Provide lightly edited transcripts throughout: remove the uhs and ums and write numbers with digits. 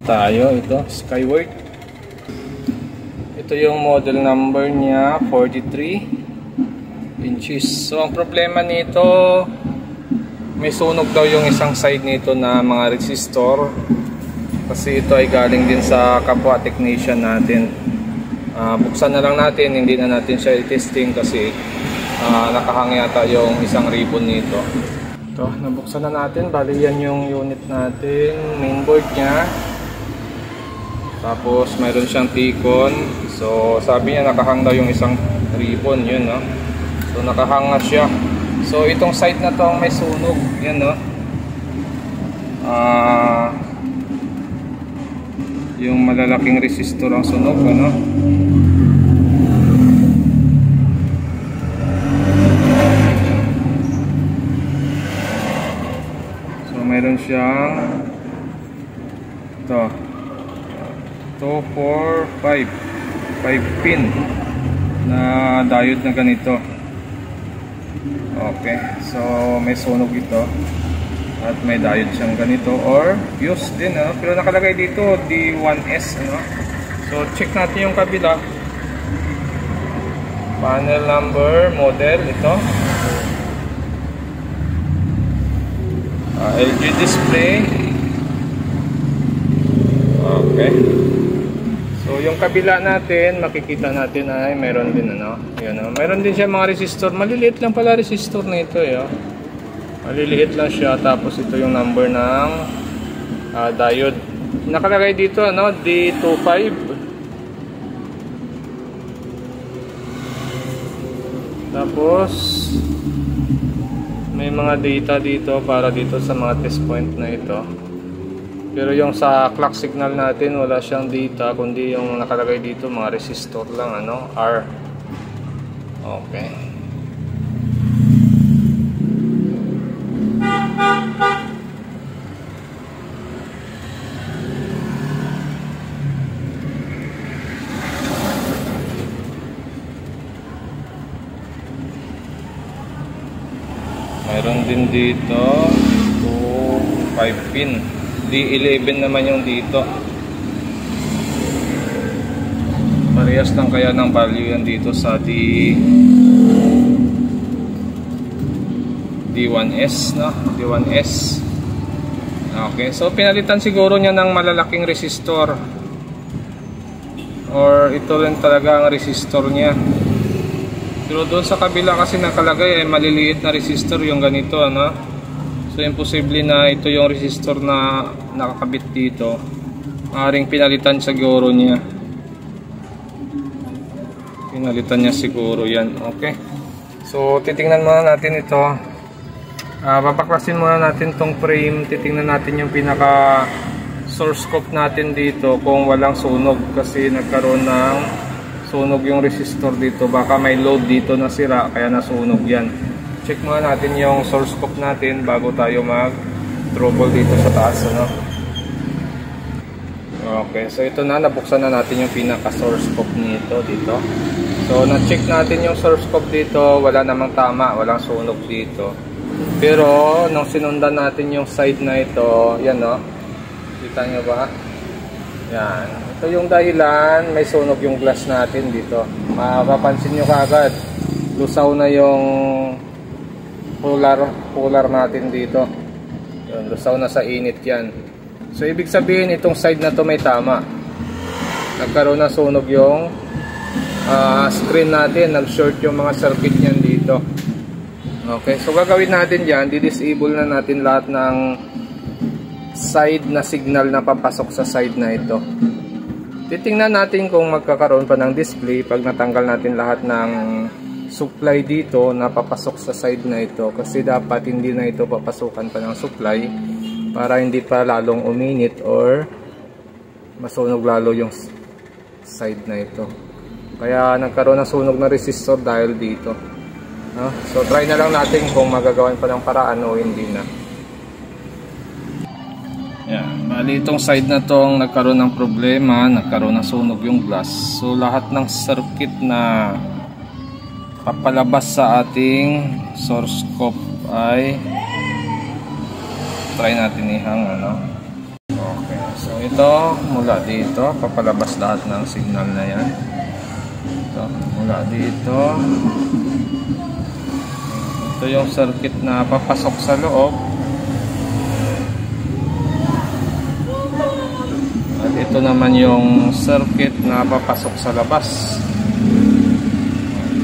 tayo. Ito, Skyward. Ito yung model number niya, 43 inches. So ang problema nito, may sunog daw yung isang side nito na mga resistor. Kasi ito ay galing din sa kapwa technician natin. Buksan na lang natin, hindi na natin siya i-testing kasi nakahang yata yung isang ribbon nito. Ito, nabuksan na natin. Bali yan yung unit natin, mainboard niya. Tapos mayroon siyang T-con. So sabi niya nakahang daw yung isang ribbon, yun no. So nakahang na siya. So itong side na to may sunog, yan no. Yung malalaking resistor ang sunog, ano. So mayroon siyang ito 2, 4, 5 pin na diode na ganito. Okay, so may sunog ito at may diode siyang ganito or fuse din, pero nakalagay dito D1S, ano. So check natin yung kabila. Panel number, model ito, LG display. Okay, so yung kabila natin makikita natin ay meron din, ano, yun, meron din siya mga resistor. Maliliit lang pala resistor na ito, maliliit lang siya. Tapos ito yung number ng diode. Nakalagay dito, ano, D25. Tapos may mga data dito para dito sa mga test point na ito. Pero yung sa clock signal natin wala siyang data, kundi yung nakalagay dito mga resistor lang, ano, R. Okay. Mayroon din dito 5 pin. D11 naman yung dito. Parehas lang kaya ng value yan dito sa D1S, no? D1S. Okay, so pinalitan siguro niya ng malalaking resistor. Or ito rin talaga ang resistor niya. Pero doon sa kabila kasi nakalagay ay maliliit na resistor yung ganito, ano? So imposible na ito yung resistor na nakakabit dito. Maaring pinalitan siguro niya. Pinalitan niya siguro yan. Okay. So titingnan muna natin ito. Papaklasin muna natin tong frame. Titingnan natin yung pinaka source scope natin dito kung walang sunog, kasi nagkaroon ng sunog yung resistor dito. Baka may load dito na sira kaya nasunog yan. Check muna natin yung source scope natin bago tayo mag trouble dito sa taas, ano? Okay, so ito na, nabuksan na natin yung pinaka source scope nito dito. So na-check natin yung source scope dito, wala namang tama, walang sunog dito. Pero nung sinundan natin yung side na ito, yan, no? Kita nyo ba? Yan. Ito yung dahilan, may sunog yung glass natin dito. Mapapansin nyo kaagad, lusaw na yung puller natin dito. Yun, lusaw na sa init yan. So ibig sabihin itong side na to may tama. Nagkaroon na sunog yung screen natin, nag-short yung mga circuit niyan dito. Okay, so gagawin natin dyan, di-disable na natin lahat ng side na signal na papasok sa side na ito. Titingnan natin kung magkakaroon pa ng display pag natanggal natin lahat ng supply dito na papasok sa side na ito, kasi dapat hindi na ito papasukan pa ng supply para hindi pa lalong uminit or masunog lalo yung side na ito. Kaya nagkaroon ng sunog na resistor dahil dito, no? So try na lang natin kung magagawan pa ng paraan o hindi na. Yan, bali itong side na tong nagkaroon ng problema, nagkaroon ng sunog yung glass. So lahat ng circuit na papalabas sa ating source scope ay try natin ihang, ano. Okay, So ito, mula dito, papalabas lahat ng signal na yan. Ito, mula dito. Ito yung circuit na papasok sa loob. At ito naman yung circuit na papasok sa labas.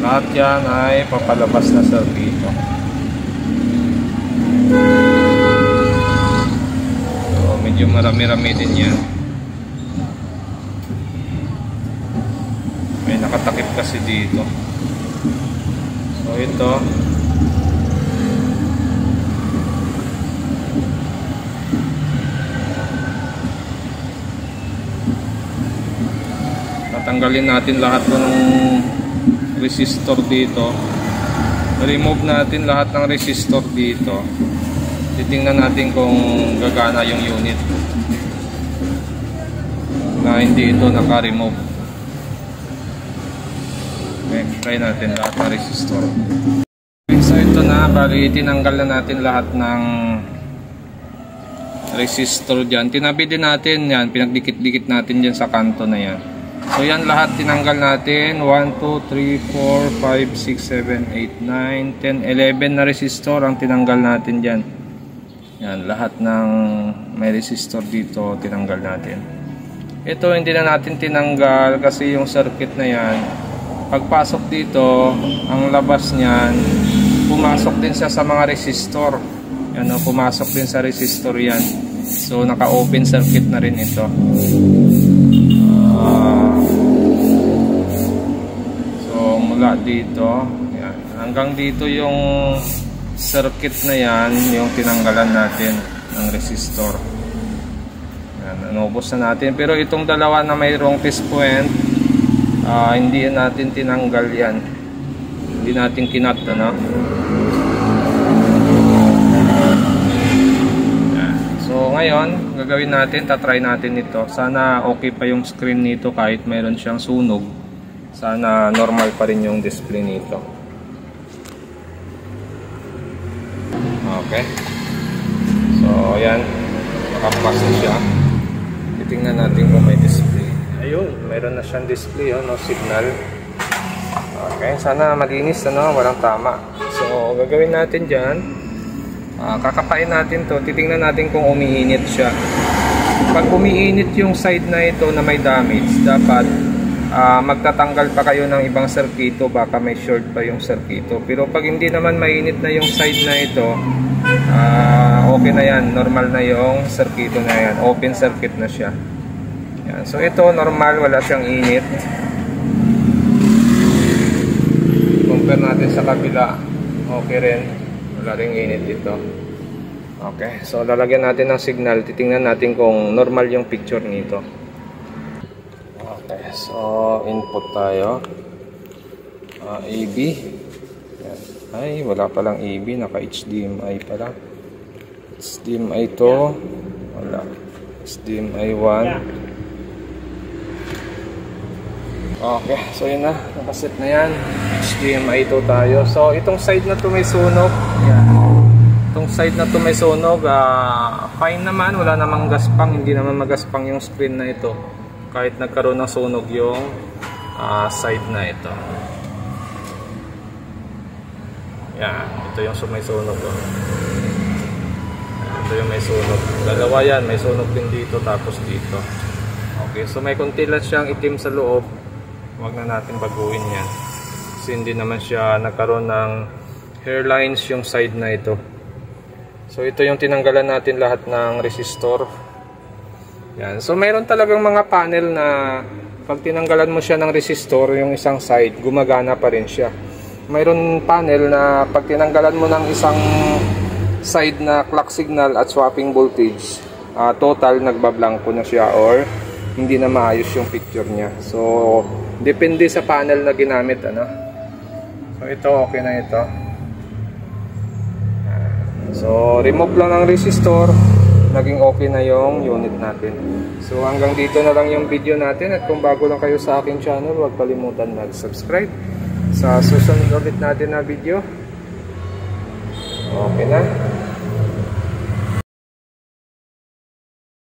Lahat yan ay papalabas na circuit. So, medyo marami-rami din yan. May nakatakip kasi dito. So ito, tatanggalin natin lahat ng resistor dito. Remove natin lahat ng resistor dito. Titingnan natin kung gagana yung unit na hindi ito naka-remove. Okay, try natin lahat ng resistor. So ito na, bali tinanggal na natin lahat ng resistor dyan. Tinabi din natin yan, pinagdikit-dikit natin dyan sa kanto na yan. So yan lahat tinanggal natin. 1, 2, 3, 4, 5, 6, 7, 8, 9, 10, 11 na resistor ang tinanggal natin dyan. Yan, lahat ng may resistor dito tinanggal natin. Ito hindi na natin tinanggal kasi yung circuit na yan, pagpasok dito, ang labas niyan, pumasok din siya sa mga resistor. Yan, pumasok din sa resistor yan. So naka-open circuit na rin ito. So mula dito, yan, hanggang dito yung circuit na yan, yung tinanggalan natin ng resistor. Yan, inubos na natin. Pero itong dalawa na mayroong test point, hindi natin tinanggal yan. Hindi natin kinat, ano? Yan. So ngayon, gagawin natin, tatry natin ito. Sana okay pa yung screen nito kahit mayroon siyang sunog. Sana normal pa rin yung display nito. Okay. So, ayan. Nakapasa siya. Titingnan natin kung may display. Ayun, mayroon na siyang display, no signal. Okay, sana malinis, ano, walang tama. So, gagawin natin dyan. Kakapain natin to. Titingnan natin kung umiinit siya. Pag umiinit yung side na ito na may damage, dapat magtatanggal pa kayo ng ibang circuito, baka may short pa yung circuito. Pero pag hindi naman mainit na yung side na ito, okay na yan, normal na yung circuito na yan, open circuit na siya. Yan. So ito normal, wala siyang init. Compare natin sa kabila, okay rin, wala ring init dito. Okay, so lalagyan natin ng signal, titingnan natin kung normal yung picture nito. Okay, so input tayo. AB. Yan. Ay, wala palang AB, naka HDMI pala. HDMI to. Wala. HDMI 1. Okay, so yun na. Nakaset na yan. HDMI to tayo. So, itong side na to may sunog. Yan. Itong side na to may sunog. Fine naman. Wala namang gaspang. Hindi naman magaspang yung screen na ito. Kahit nagkaroon ng sunog yung side na ito. Yan, ito yung may sunog. Ito yung may sunog. Dalawa yan, may sunog din dito tapos dito. Okay, so may konti lang siyang itim sa loob. Huwag na natin baguhin yan. Kasi hindi naman siya nagkaroon ng hairlines yung side na ito. So ito yung tinanggalan natin lahat ng resistor. Yan. So mayroon talagang mga panel na pag tinanggalan mo siya ng resistor, yung isang side, gumagana pa rin siya. Mayroon panel na pag tinanggalan mo ng isang side na clock signal at swapping voltage, total nagbablanko na siya or hindi na maayos yung picture niya. So depende sa panel na ginamit, ano. So ito okay na ito. So remove lang ng resistor, naging okay na yung unit natin. So hanggang dito na lang yung video natin, at kung bago lang kayo sa aking channel, huwag kalimutan mag-subscribe. Sa susunod ulit natin na video. Okay na.